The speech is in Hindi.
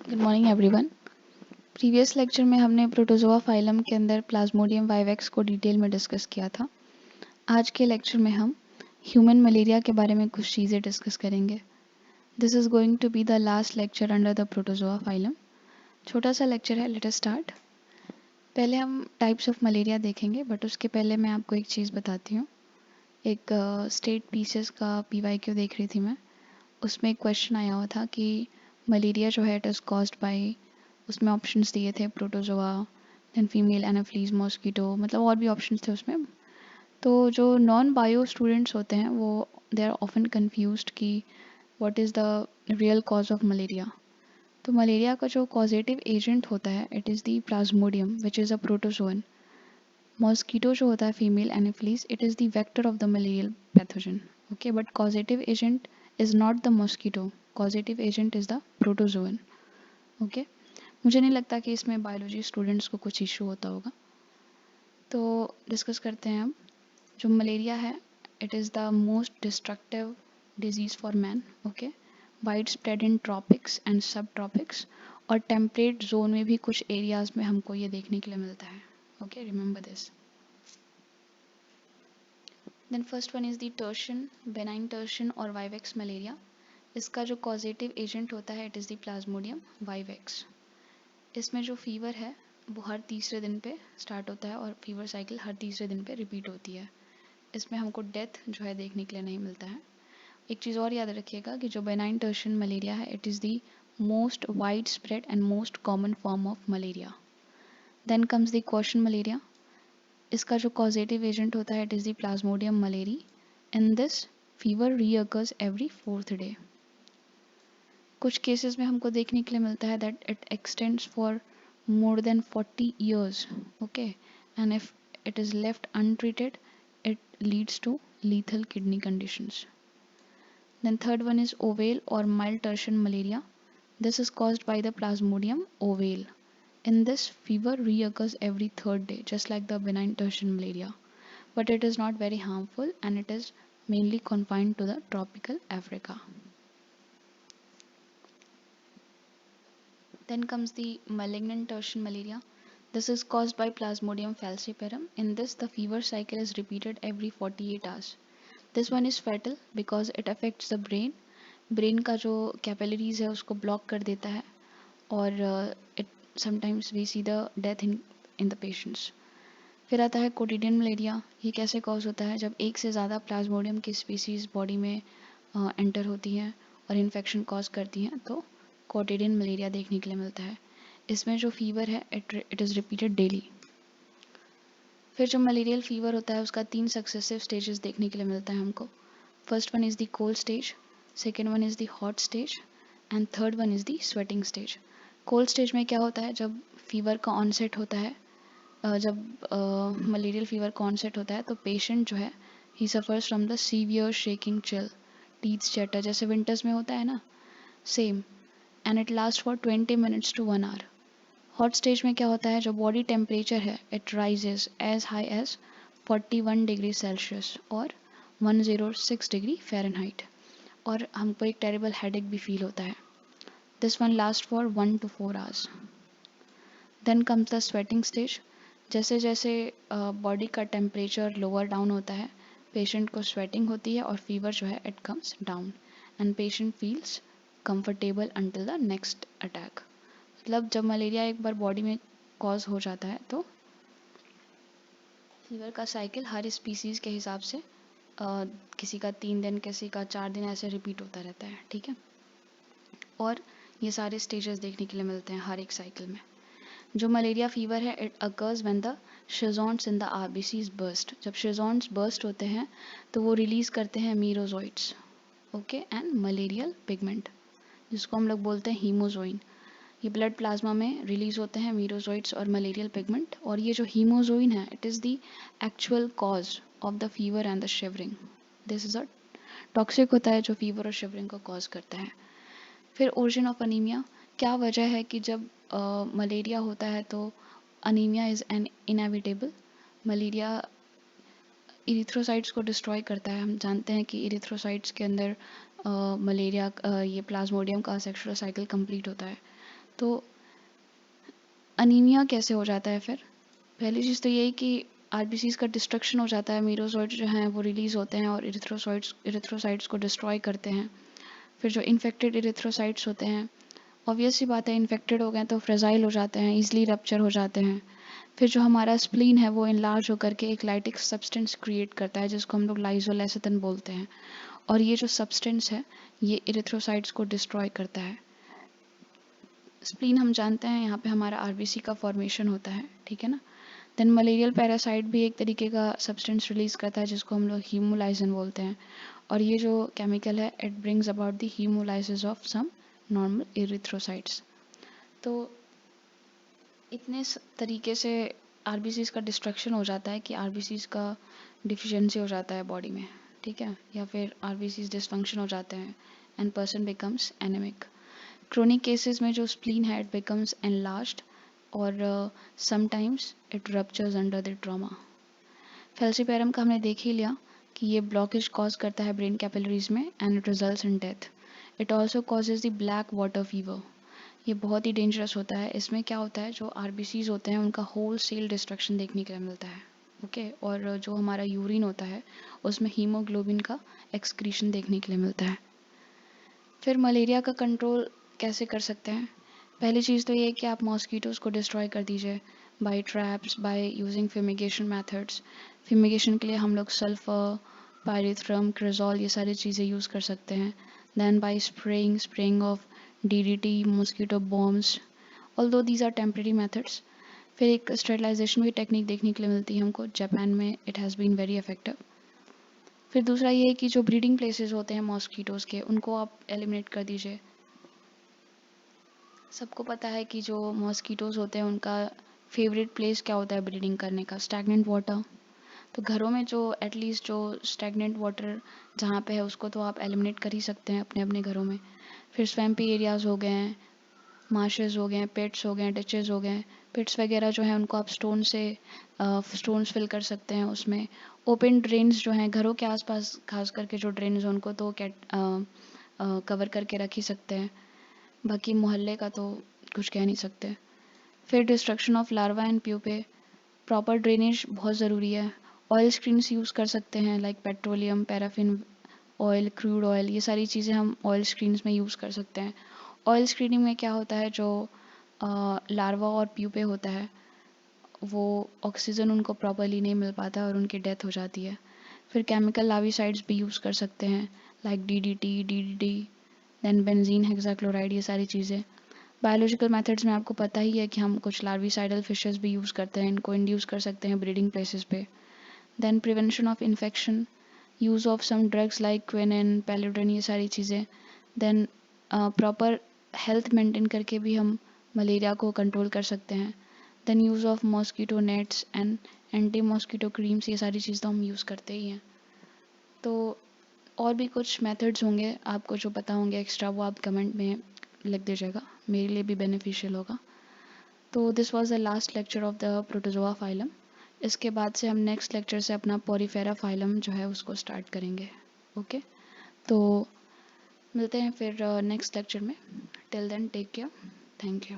Good morning everyone. Previous lecture में हमने प्रोटोजोआ फाइलम के अंदर प्लाज्मोडियम वाइवेक्स को डिटेल में डिस्कस किया था। आज के लेक्चर में हम ह्यूमन मलेरिया के बारे में कुछ चीज़ें डिस्कस करेंगे। This is going to be the last lecture under the protozoa phylum. छोटा सा लेक्चर है, लेट अस स्टार्ट। पहले हम टाइप्स ऑफ मलेरिया देखेंगे, बट उसके पहले मैं आपको एक चीज़ बताती हूँ। एक स्टेट पीसेस का PYQ देख रही थी मैं, उसमें एक क्वेश्चन आया हुआ था कि मलेरिया जो है इट इज़ कॉज्ड बाय, उसमें ऑप्शंस दिए थे protozoa, then female anopheles mosquito, मतलब और भी ऑप्शंस थे उसमें। तो जो नॉन बायो स्टूडेंट्स होते हैं वो दे आर ऑफन कन्फ्यूज्ड कि what is the real cause of malaria. तो मलेरिया का जो कॉजेटिव एजेंट होता है it is the Plasmodium which is a protozoan. Mosquito जो होता है female Anopheles, it is the vector of the malarial pathogen. Okay, but causative agent is not the mosquito, causative agent is the protozoan. Okay, मुझे नहीं लगता कि इसमें बायोलॉजी स्टूडेंट्स को कुछ इशू होता होगा। तो डिस्कस करते हैं हम। जो मलेरिया है it is the most destructive disease for man. Okay, wide spread in tropics and सब ट्रॉपिक्स, और टेम्परेट जोन में भी कुछ एरियाज़ में हमको ये देखने के लिए मिलता है। Okay, remember this. Then first one is the tertian, benign tertian और वाइवेक्स मलेरिया। इसका जो कॉजेटिव एजेंट होता है it is the plasmodium vivax. इसमें जो फीवर है वो हर तीसरे दिन पे स्टार्ट होता है और फीवर साइकिल हर तीसरे दिन पे रिपीट होती है। इसमें हमको डेथ जो है देखने के लिए नहीं मिलता है। एक चीज़ और याद रखिएगा कि जो बेनाइन टर्शन मलेरिया है it is the most wide spread and most common form of malaria. Then comes the question malaria. इसका जो कॉजेटिव एजेंट होता है it is the plasmodium malariae. In this fever recurs every 4th day. कुछ केसेस में हमको देखने के लिए मिलता है that it extends for more than 40 years. Okay, and if it is left untreated it leads to lethal kidney conditions. Then third one is ovale or mild tertian malaria. This is caused by the plasmodium ovale. In this, fever reoccurs every 3rd day just like the benign tertian malaria, but it is not very harmful and it is mainly confined to the tropical Africa. Then comes the malignant tertian malaria. This is caused by Plasmodium falciparum. In this, the fever cycle is repeated every 48 hours. This one is fatal because it affects the brain. Brain का जो capillaries है उसको block कर देता है और it sometimes we see the death in the patients. फिर आता है कोटिडियन मलेरिया। ये कैसे कॉज होता है? जब एक से ज़्यादा प्लाज्मोडियम की स्पीसीज बॉडी में एंटर होती हैं और इन्फेक्शन कॉज करती हैं तो कोटिडियन मलेरिया देखने के लिए मिलता है। इसमें जो फीवर है इट इज़ रिपीटेड डेली। फिर जो मलेरियल फीवर होता है उसका 3 सक्सेसिव स्टेजेस देखने के लिए मिलता है हमको। First one is the cold stage, second one is the hot stage and third one is the sweating stage. Cold stage में क्या होता है? जब फीवर का ऑनसेट होता है, जब मलेरियल फीवर का ऑनसेट होता है तो पेशेंट जो है ही suffers from the severe shaking chill, teeth chatter, जैसे विंटर्स में होता है ना, same, and it last for 20 minutes to 1 hour. Hot stage में क्या होता है? जो बॉडी टेम्परेचर है it rises as high as 41 degree Celsius और 106 डिग्री फ़ारेनहाइट, और हमको एक टेरिबल हेडेक भी फील होता है। This one last for 1 to 4 hours. Then comes the sweating stage. जैसे जैसे बॉडी का टेम्परेचर लोअर डाउन होता है पेशेंट को स्वेटिंग होती है और फीवर जो है it comes down and patient feels comfortable until the next attack. मतलब जब मलेरिया एक बार बॉडी में कॉज हो जाता है तो फीवर का साइकिल हर स्पीसीज़ के हिसाब से किसी का 3 दिन, किसी का 4 दिन ऐसे रिपीट होता रहता है। ठीक है, और ये सारे स्टेजेस देखने के लिए मिलते हैं हर एक साइकिल में। जो मलेरिया फीवर है it occurs when the schizonts in the RBCs burst. जब शेज़ोन्स बर्स्ट होते हैं तो वो रिलीज़ करते हैं मीरोजोइट्स, ओके, एंड मलेरियल पिगमेंट जिसको हम लोग बोलते हैं हीमोजोइन। ये ब्लड प्लाज्मा में रिलीज़ होते हैं मीरोजोइट्स और मलेरियल पिगमेंट, और ये जो हीमोजोइन है it is the actual cause of the fever and the shivering. This is a toxic होता है जो फीवर और शिवरिंग को कॉज करता है। फिर ओरिजिन ऑफ अनीमिया। क्या वजह है कि जब मलेरिया होता है तो anaemia is an inevitable. Malaria erythrocytes को डिस्ट्रॉय करता है। हम जानते हैं कि इरिथ्रोसाइट्स के अंदर मलेरिया ये प्लाज्मोडियम का सेक्सुअल साइकिल कंप्लीट होता है। तो अनीमिया कैसे हो जाता है? फिर पहली चीज़ तो यही कि आरबीसीज का डिस्ट्रक्शन हो जाता है, मीरोसॉइट्स जो हैं वो रिलीज़ होते हैं और इरिथ्रोसाइट्स को डिस्ट्रॉय करते हैं। फिर जो इन्फेक्टेड इरिथ्रोसाइट्स होते हैं, ऑब्वियस सी बात है, इन्फेक्टेड हो गए तो फ्रेजाइल हो जाते हैं, ईजिली रप्चर हो जाते हैं। फिर जो हमारा स्प्लीन है वो इनलार्ज होकर के एक लाइटिक सब्सटेंस क्रिएट करता है जिसको हम लोग लाइजोलेसिथिन बोलते हैं, और ये जो सब्सटेंस है ये इरिथ्रोसाइट्स को डिस्ट्रॉय करता है। स्प्लीन हम जानते हैं, यहाँ पे हमारा आरबीसी का फॉर्मेशन होता है, ठीक है ना। देन मलेरियल पैरासाइट भी एक तरीके का सब्सटेंस रिलीज करता है जिसको हम लोग हीमोलाइसिन बोलते हैं, और ये जो केमिकल है it brings about the haemolysis of some normal erythrocytes. तो इतने तरीके से आरबीसीज का डिस्ट्रक्शन हो जाता है कि आरबीसीज का डिफिशिएंसी हो जाता है बॉडी में, ठीक है, या फिर आरबीसीज डिसफंक्शन हो जाते हैं and person becomes anaemic. Chronic cases में जो स्प्लीन है इट बिकम्स एनलार्ज्ड और sometimes it ruptures under the trauma. Falciparum का हमने देख ही लिया कि ये ब्लॉकेज कॉज करता है ब्रेन कैपिलरीज में and it results in death. It also causes the black water fever. ये बहुत ही डेंजरस होता है। इसमें क्या होता है, जो आरबीसीज होते हैं उनका होल सेल डिस्ट्रक्शन देखने के लिए मिलता है, ओके, और जो हमारा यूरिन होता है उसमें हीमोग्लोबिन का एक्सक्रीशन देखने के लिए मिलता है। फिर मलेरिया का कंट्रोल कैसे कर सकते हैं? पहली चीज़ तो ये है कि आप मॉस्कीटोज़ को डिस्ट्रॉय कर दीजिए by traps, by using fumigation methods. Fumigation के लिए हम लोग सल्फर, पायरिथ्रम, क्रिजोल ये सारी चीज़ें यूज़ कर सकते हैं। Then by spraying of DDT, mosquito bombs, although these are temporary methods. फिर एक स्टेरिलाइजेशन भी टेक्निक देखने के लिए मिलती है हमको, जापान में it has been very effective. फिर दूसरा ये है कि जो ब्रीडिंग प्लेसेस होते हैं मॉस्कीटोज़ के उनको आप एलिमिनेट कर दीजिए। सबको पता है कि जो मॉस्कीटोज़ होते हैं उनका फेवरेट प्लेस क्या होता है ब्रीडिंग करने का, स्टैगनेंट वाटर। तो घरों में जो एटलीस्ट जो स्टैगनेंट वाटर जहाँ पे है उसको तो आप एलिमिनेट कर ही सकते हैं अपने अपने घरों में। फिर स्वैम्पी एरियाज़ हो गए हैं, मार्शेस हो गए हैं, पिट्स हो गए हैं, डिचेस हो गए हैं। पिट्स वगैरह जो है उनको आप स्टोन्स फिल कर सकते हैं उसमें। ओपन ड्रेन्स जो हैं घरों के आसपास, खास करके जो ड्रेन्स हैं उनको तो कवर करके रख ही सकते हैं, बाकी मोहल्ले का तो कुछ कह नहीं सकते। फिर destruction of larva and pupae, proper drainage बहुत ज़रूरी है। ऑयल स्क्रीन्स यूज़ कर सकते हैं like petroleum, paraffin oil, crude oil, ये सारी चीज़ें हम ऑयल स्क्रीन्स में यूज़ कर सकते हैं। ऑयल स्क्रीनिंग में क्या होता है, जो लार्वा और प्यूपे होता है वो ऑक्सीजन उनको प्रॉपरली नहीं मिल पाता और उनकी डेथ हो जाती है। फिर केमिकल लार्विसाइड्स भी यूज़ कर सकते हैं like DDT, then benzene hexachloride, ये सारी चीज़ें। बायोलॉजिकल मेथड्स में आपको पता ही है कि हम कुछ लार्विसाइडल फिशेस भी यूज़ करते हैं, इनको इंड्यूस कर सकते हैं ब्रीडिंग प्लेसेस पे। Then prevention of infection, use of some drugs like quinine, paludrine, ये सारी चीज़ें। देन प्रॉपर हेल्थ मेंटेन करके भी हम मलेरिया को कंट्रोल कर सकते हैं। Then use of mosquito nets and anti mosquito creams, ये सारी चीज़ तो हम यूज़ करते ही हैं। तो और भी कुछ मेथड्स होंगे आपको जो पता होंगे एक्स्ट्रा, वो आप कमेंट में लिख दीजिएगा, मेरे लिए भी बेनिफिशियल होगा। तो this was the last lecture of the protozoa phylum. इसके बाद से हम नेक्स्ट लेक्चर से अपना पोरीफेरा फाइलम जो है उसको स्टार्ट करेंगे, ओके। तो मिलते हैं फिर नेक्स्ट लेक्चर में। Till then take care, thank you.